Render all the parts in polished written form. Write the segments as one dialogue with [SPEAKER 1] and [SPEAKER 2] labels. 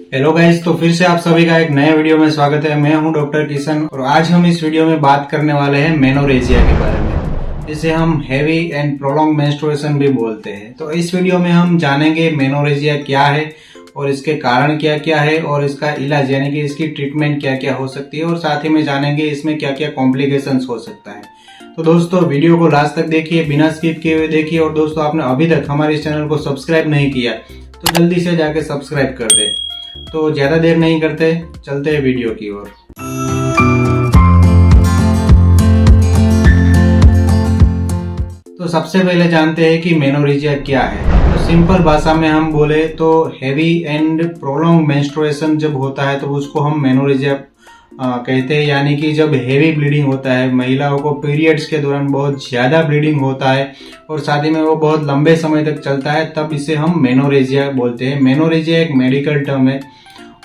[SPEAKER 1] Hello guys, तो फिर से आप सभी का एक नए वीडियो में स्वागत है। मैं हूं डॉक्टर किशन और आज हम इस वीडियो में बात करने वाले हैं मेनोरेजिया के बारे में, जिसे हम हैवी एंड प्रोलॉन्ग मेंस्ट्रुएशन भी बोलते हैं। तो इस वीडियो में हम जानेंगे मेनोरेजिया क्या है और इसके कारण क्या क्या है और इसका इलाज यानी कि इसकी ट्रीटमेंट क्या क्या हो सकती है, और साथ ही में जानेंगे इसमें क्या क्या कॉम्प्लिकेशंस हो सकता है। तो दोस्तों, वीडियो को लास्ट तक देखिए, बिना स्किप किए हुए देखिए। और दोस्तों, आपने अभी तक हमारे इस चैनल को सब्सक्राइब नहीं किया तो जल्दी से जाके सब्सक्राइब कर दे। तो ज्यादा देर नहीं करते, चलते हैं वीडियो की ओर। तो सबसे पहले जानते हैं कि मेनोरेजिया क्या है। तो सिंपल भाषा में हम बोले तो हैवी एंड प्रोलॉन्ग मेंस्ट्रुएशन जब होता है तो उसको हम मेनोरेजिया कहते हैं। यानी कि जब हेवी ब्लीडिंग होता है, महिलाओं को पीरियड्स के दौरान बहुत ज्यादा ब्लीडिंग होता है और साथ ही में वो बहुत लंबे समय तक चलता है, तब इसे हम मेनोरेजिया बोलते हैं। मेनोरेजिया एक मेडिकल टर्म है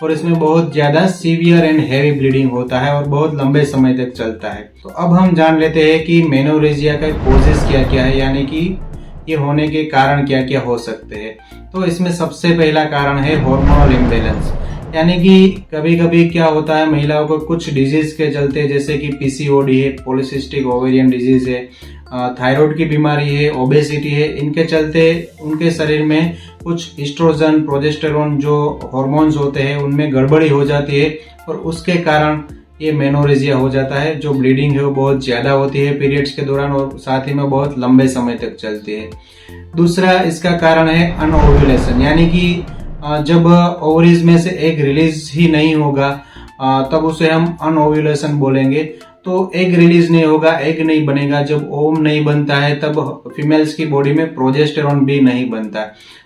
[SPEAKER 1] और इसमें बहुत ज्यादा सीवियर एंड हैवी ब्लीडिंग होता है और बहुत लंबे समय तक चलता है। तो अब हम जान लेते हैं कि मेनोरेजिया का कॉजेस क्या क्या है, यानी कि ये होने के कारण क्या क्या हो सकते हैं। तो इसमें सबसे पहला कारण है हार्मोनल इम्बैलेंस। यानी कि कभी कभी क्या होता है, महिलाओं को कुछ डिजीज के चलते, जैसे कि पीसीओडी है, पॉलिसिस्टिक ओवेरियन डिजीज है, थायराइड की बीमारी है, ओबेसिटी है, इनके चलते उनके शरीर में कुछ एस्ट्रोजन, प्रोजेस्टेरोन जो हार्मोन्स होते हैं उनमें गड़बड़ी हो जाती है और उसके कारण ये मेनोरेजिया हो जाता है। जो ब्लीडिंग है वो बहुत ज्यादा होती है पीरियड्स के दौरान और साथ ही में बहुत लंबे समय तक चलती है। दूसरा इसका कारण है अनओव्यूलेशन। यानी कि जब ओवरीज में से एग रिलीज ही नहीं होगा तब उसे हम अनओव्यूलेशन बोलेंगे। तो एग रिलीज नहीं होगा, एग नहीं बनेगा। जब ओवम नहीं बनता है तब फीमेल्स की बॉडी में प्रोजेस्टेरोन भी नहीं बनता,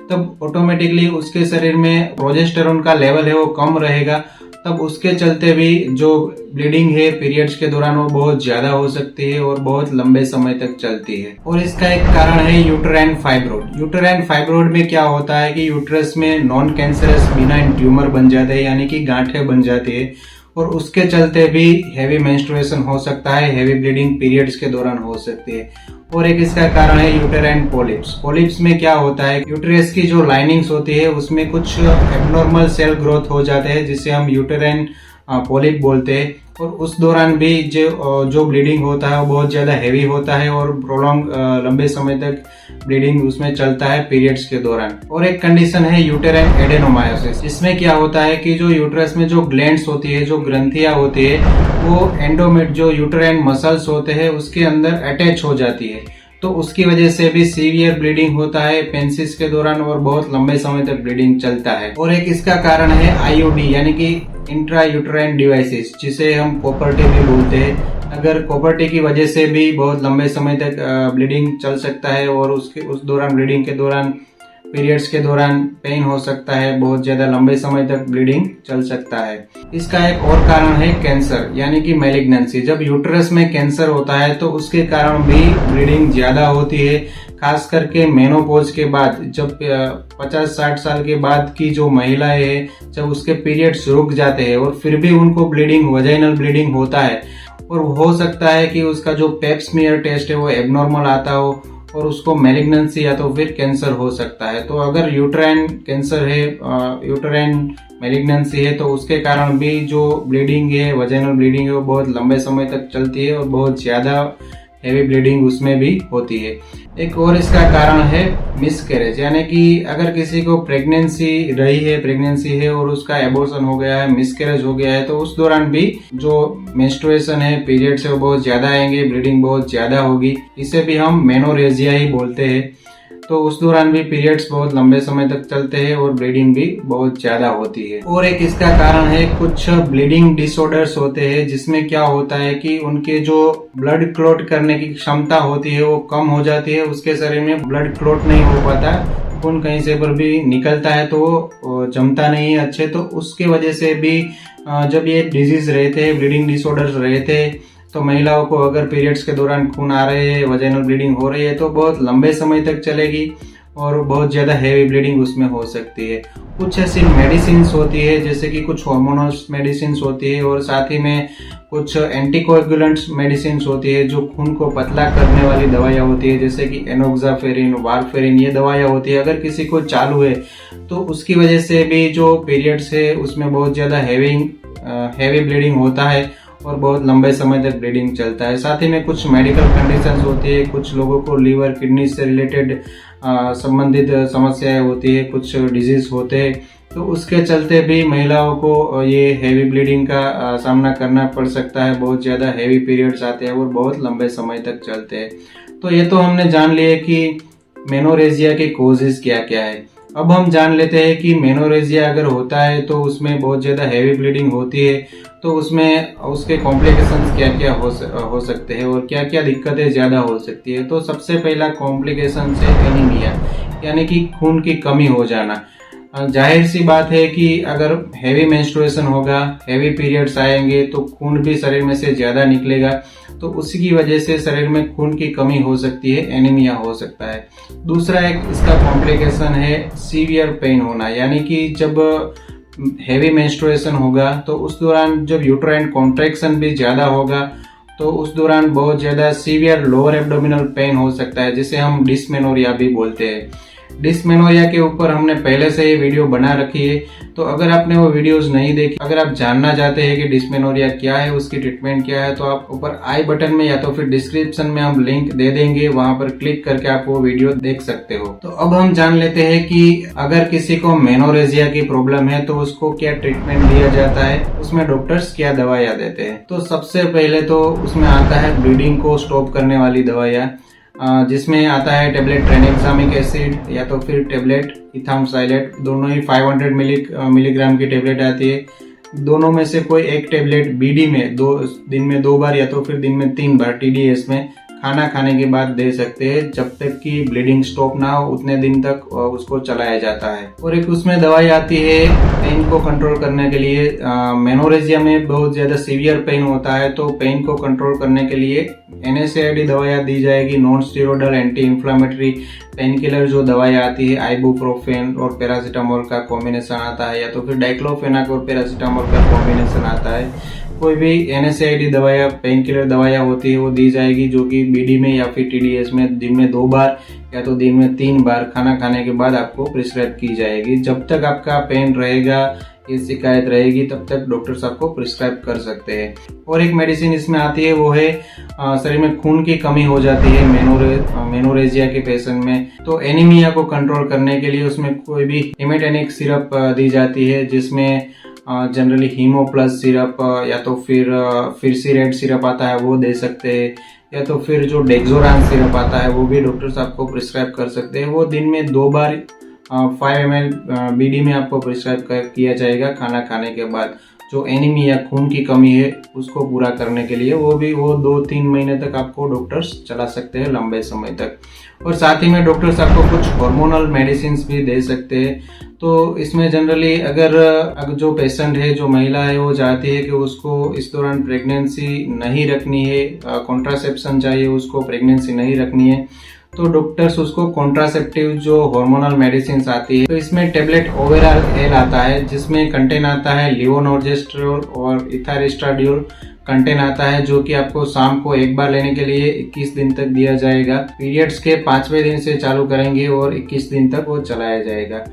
[SPEAKER 1] तब ऑटोमेटिकली उसके शरीर में प्रोजेस्टेरोन का लेवल है वो कम रहेगा। तब उसके चलते भी जो ब्लीडिंग है पीरियड्स के दौरान वो बहुत ज्यादा हो सकती है और बहुत लंबे समय तक चलती है। और इसका एक कारण है यूटेराइन फाइब्रोइड। यूटेराइन फाइब्रोइड में क्या होता है कि यूट्रस में नॉन कैंसरस बिनाइन ट्यूमर बन जाते हैं, यानी कि गांठें बन जाती है और उसके चलते भी हैवी मेंस्ट्रुएशन हो सकता है, हैवी ब्लीडिंग पीरियड्स के दौरान हो सकती है। और एक इसका कारण है यूटेराइन पॉलिप्स। पॉलिप्स में क्या होता है, यूटेरस की जो लाइनिंग्स होती है उसमें कुछ एबनॉर्मल सेल ग्रोथ हो जाते हैं जिसे हम यूटेराइन पॉलिप बोलते हैं। और उस दौरान भी जो ब्लीडिंग होता है वो बहुत ज्यादा हैवी होता है और प्रोलॉन्ग लंबे समय तक ब्लीडिंग उसमें चलता है पीरियड्स के दौरान। और एक कंडीशन है यूटेराइन एडेनोमायोसिस। इसमें क्या होता है कि जो यूट्रस में जो ग्लैंड्स होती है, जो ग्रंथियां होती है, वो एंडोमेट जो यूटेराइन मसल्स होते हैं उसके अंदर अटैच हो जाती है। तो उसकी वजह से भी सीवियर ब्लीडिंग होता है पेंसिस के दौरान और बहुत लंबे समय तक ब्लीडिंग चलता है। और एक इसका कारण है आईयूडी यानी कि इंट्रा यूटेराइन डिवाइसेस, जिसे हम कॉपर टी भी बोलते हैं। अगर कॉपर टी की वजह से भी बहुत लंबे समय तक ब्लीडिंग चल सकता है और उस दौरान ब्लीडिंग के दौरान पीरियड्स के दौरान पेन हो सकता है, बहुत ज्यादा लंबे समय तक ब्लीडिंग चल सकता है। इसका एक और कारण है कैंसर यानी कि मैलिग्नेंसी। जब यूट्रस में कैंसर होता है तो उसके कारण भी ब्लीडिंग ज्यादा होती है, खास करके मेनोपॉज के बाद। जब 50-60 साल के बाद की जो महिलाएं हैं, जब उसके पीरियड्स रुक जाते हैं और फिर भी उनको ब्लीडिंग, वजाइनल ब्लीडिंग होता है और हो सकता है कि उसका जो पेप स्मीयर टेस्ट है वो एबनॉर्मल आता हो और उसको मैलिग्नेंसी या तो फिर कैंसर हो सकता है। तो अगर यूटेराइन कैंसर है, यूटेराइन मैलिग्नेंसी है, तो उसके कारण भी जो ब्लीडिंग है, वजाइनल ब्लीडिंग है, वो बहुत लंबे समय तक चलती है और बहुत ज्यादा हैवी ब्लीडिंग उसमें भी होती है। एक और इसका कारण है मिसकैरेज। यानी कि अगर किसी को प्रेगनेंसी है और उसका एबॉर्शन हो गया है, मिसकैरेज हो गया है, तो उस दौरान भी जो मेंस्ट्रुएशन है, पीरियड्स है, वो बहुत ज्यादा आएंगे, ब्लीडिंग बहुत ज्यादा होगी। इसे भी हम मेनोरेजिया ही बोलते हैं। तो उस दौरान भी पीरियड्स बहुत लंबे समय तक चलते हैं और ब्लीडिंग भी बहुत ज्यादा होती है। और एक इसका कारण है कुछ ब्लीडिंग डिसऑर्डर्स होते हैं, जिसमें क्या होता है कि उनके जो ब्लड क्लॉट करने की क्षमता होती है वो कम हो जाती है, उसके शरीर में ब्लड क्लॉट नहीं हो पाता, खून कहीं से पर भी निकलता है तो वो जमता नहीं है अच्छे। तो उसके वजह से भी जब ये डिजीज रहते हैं, ब्लीडिंग डिसऑर्डर्स रहते हैं, तो महिलाओं को अगर पीरियड्स के दौरान खून आ रहे हैं, वजाइनल ब्लीडिंग हो रही है, तो बहुत लंबे समय तक चलेगी और बहुत ज़्यादा हैवी ब्लीडिंग उसमें हो सकती है। कुछ ऐसी मेडिसिन होती है जैसे कि कुछ हार्मोनल मेडिसिन होती है और साथ ही में कुछ एंटीकोएगुलेंट्स मेडिसिन होती है जो खून को पतला करने वाली दवाइयाँ होती है, जैसे कि एनोक्साफेरिन, वारफेरिन, ये दवाइयाँ होती है। अगर किसी को चालू है तो उसकी वजह से भी जो पीरियड्स है उसमें बहुत ज़्यादा हैवी ब्लीडिंग होता है और बहुत लंबे समय तक ब्लीडिंग चलता है। साथ ही में कुछ मेडिकल कंडीशंस होती है, कुछ लोगों को लीवर किडनी से रिलेटेड संबंधित समस्याएं होती है, कुछ डिजीज होते हैं, तो उसके चलते भी महिलाओं को ये हैवी ब्लीडिंग का सामना करना पड़ सकता है। बहुत ज़्यादा हैवी पीरियड्स आते हैं और बहुत लंबे समय तक चलते हैं। तो ये तो हमने जान लिया कि मेनोरेजिया के कॉजेज क्या क्या है। अब हम जान लेते हैं कि मेनोरेजिया अगर होता है तो उसमें बहुत ज़्यादा हैवी ब्लीडिंग होती है, तो उसमें उसके कॉम्प्लिकेशंस क्या क्या हो सकते हैं और क्या क्या दिक्कतें ज़्यादा हो सकती है। तो सबसे पहला कॉम्प्लिकेशन है एनीमिया, यानी कि खून की कमी हो जाना। जाहिर सी बात है कि अगर हैवी मेंस्ट्रुएशन होगा, हैवी पीरियड्स आएंगे तो खून भी शरीर में से ज़्यादा निकलेगा, तो उसी की वजह से शरीर में खून की कमी हो सकती है, एनीमिया हो सकता है। दूसरा एक इसका कॉम्प्लिकेशन है सीवियर पेन होना, यानी कि जब हैवी मेंस्ट्रुएशन होगा तो उस दौरान जब यूट्राइन कॉन्ट्रैक्शन भी ज़्यादा होगा तो उस दौरान बहुत ज़्यादा सीवियर लोअर एब्डोमिनल पेन हो सकता है, जिसे हम डिस्मेनोरिया भी बोलते हैं। डिस्मेनोरिया के ऊपर हमने पहले से ही वीडियो बना रखी है, तो अगर आपने वो वीडियोस नहीं देखी, अगर आप जानना चाहते हैं कि डिस्मेनोरिया क्या है, उसकी ट्रीटमेंट क्या है, तो आप ऊपर आई बटन में या तो फिर डिस्क्रिप्शन में हम लिंक दे देंगे, वहां पर क्लिक करके आप वो वीडियो देख सकते हो। तो अब हम जान लेते हैं कि अगर किसी को मेनोरेजिया की प्रॉब्लम है तो उसको क्या ट्रीटमेंट दिया जाता है, उसमें डॉक्टर्स क्या दवाइयाँ देते हैं। तो सबसे पहले तो उसमें आता है ब्लीडिंग को स्टॉप करने वाली दवाइयाँ, जिसमें आता है टेबलेट ट्रेनेक्सामिक एसिड या तो फिर टेबलेट इथामसाइलेट। दोनों ही 500 मिलीग्राम की टेबलेट आती है। दोनों में से कोई एक टेबलेट बीडी में दिन में 2 बार या तो फिर दिन में 3 बार TDS में खाना खाने के बाद दे सकते हैं। जब तक कि ब्लीडिंग स्टॉप ना हो उतने दिन तक उसको चलाया जाता है। और एक उसमें दवाई आती है पेन को कंट्रोल करने के लिए। मेनोरेजिया में बहुत ज्यादा सीवियर पेन होता है, तो पेन को कंट्रोल करने के लिए NSAID दवाइयाँ दी जाएगी, non steroidal anti inflammatory pain killer जो दवाई आती है, आइबुप्रोफेन और पैरासीटामोल का कॉम्बिनेशन आता है, या तो फिर डाइक्लोफेनाक और पैरासीटामोल का कॉम्बिनेशन आता है। कोई भी NSAID दवाइयाँ, पेन किलर दवाइयाँ होती है वो दी जाएगी, जो कि BD में या फिर TDS में दिन में 2 बार या तो दिन में 3 बार खाना खाने के बाद आपको प्रिस्क्राइब की जाएगी। जब तक आपका पेन रहेगा, ये शिकायत रहेगी, तब तक डॉक्टर्स आपको प्रिस्क्राइब कर सकते हैं। और एक मेडिसिन इसमें आती है, वो है शरीर में खून की कमी हो जाती है मेनोरेजिया के पेशेंट में, तो एनीमिया को कंट्रोल करने के लिए उसमें कोई भी हेमेटेनिक सिरप दी जाती है, जिसमें जनरली हीमो प्लस सिरप या तो फिर फिरसीरेट सिरप आता है वो दे सकते हैं, या तो फिर जो डेक्सोरान सिरप आता है वो भी डॉक्टर्स आपको प्रिस्क्राइब कर सकते हैं। वो दिन में 2 बार 5 ml BD में आपको प्रिस्क्राइब किया जाएगा खाना खाने के बाद। जो एनीमिया खून की कमी है उसको पूरा करने के लिए वो 2-3 महीने तक आपको डॉक्टर्स चला सकते हैं, लंबे समय तक। और साथ ही में डॉक्टर्स आपको कुछ हार्मोनल मेडिसिन भी दे सकते हैं। तो इसमें जनरली अगर जो पेशेंट है, जो महिला है, वो चाहती है कि उसको इस दौरान प्रेगनेंसी नहीं रखनी है, कॉन्ट्रासेप्शन चाहिए उसको, प्रेगनेंसी नहीं रखनी है, तो डॉक्टर्स उसको कॉन्ट्रासेप्टिव जो हार्मोनल मेडिसिन आती है, तो इसमें टेबलेट ओवेराल एल आता है, जिसमें कंटेन आता है लिवोनॉर्जेस्ट्रोल और इथारिस्ट्राडियोल कंटेन आता है, जो कि आपको शाम को 1 बार लेने के लिए 21 दिन तक दिया जाएगा। पीरियड्स के 5वें दिन से चालू करेंगे और 21 दिन तक वो चलाया जाएगा।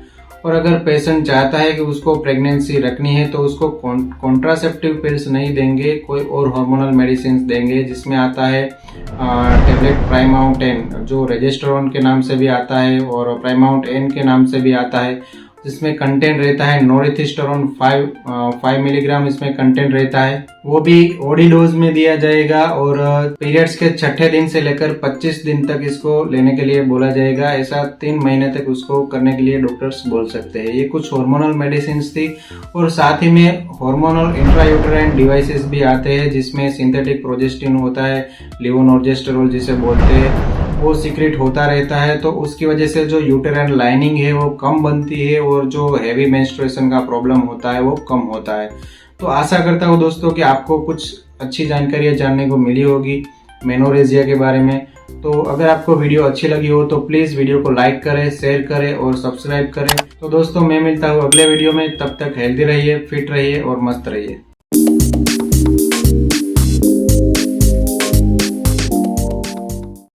[SPEAKER 1] और अगर पेशेंट चाहता है कि उसको प्रेगनेंसी रखनी है तो उसको कॉन्ट्रासेप्टिव पिल्स नहीं देंगे, कोई और हार्मोनल मेडिसिन देंगे, जिसमें आता है टेबलेट प्राइमाउंट एन, जो रेजिस्ट्रोन के नाम से भी आता है और प्राइमाउंट एन के नाम से भी आता है, जिसमें कंटेंट रहता है नोरिथिस्टेरोन 5 मिलीग्राम इसमें कंटेंट रहता है। वो भी ओडी डोज में दिया जाएगा और पीरियड्स के 6ठे दिन से लेकर 25 दिन तक इसको लेने के लिए बोला जाएगा। ऐसा 3 महीने तक उसको करने के लिए डॉक्टर्स बोल सकते हैं। ये कुछ हार्मोनल मेडिसिन थी। और साथ ही में हार्मोनल इंट्रायूटेराइन डिवाइसेस भी आते हैं, जिसमें सिंथेटिक प्रोजेस्टिन होता है, लिवोनॉर्जेस्टेरोल जिसे बोलते हैं, वो सीक्रेट होता रहता है। तो उसकी वजह से जो यूटेराइन लाइनिंग है वो कम बनती है और जो हैवी मेंस्ट्रुएशन का प्रॉब्लम होता है वो कम होता है। तो आशा करता हूँ दोस्तों कि आपको कुछ अच्छी जानकारियाँ जानने को मिली होगी मेनोरेजिया के बारे में। तो अगर आपको वीडियो अच्छी लगी हो तो प्लीज वीडियो को लाइक करें, शेयर करें और सब्सक्राइब करें। तो दोस्तों मैं मिलता हूँ अगले वीडियो में, तब तक हेल्दी रहिए, फिट रहिए और मस्त रहिए।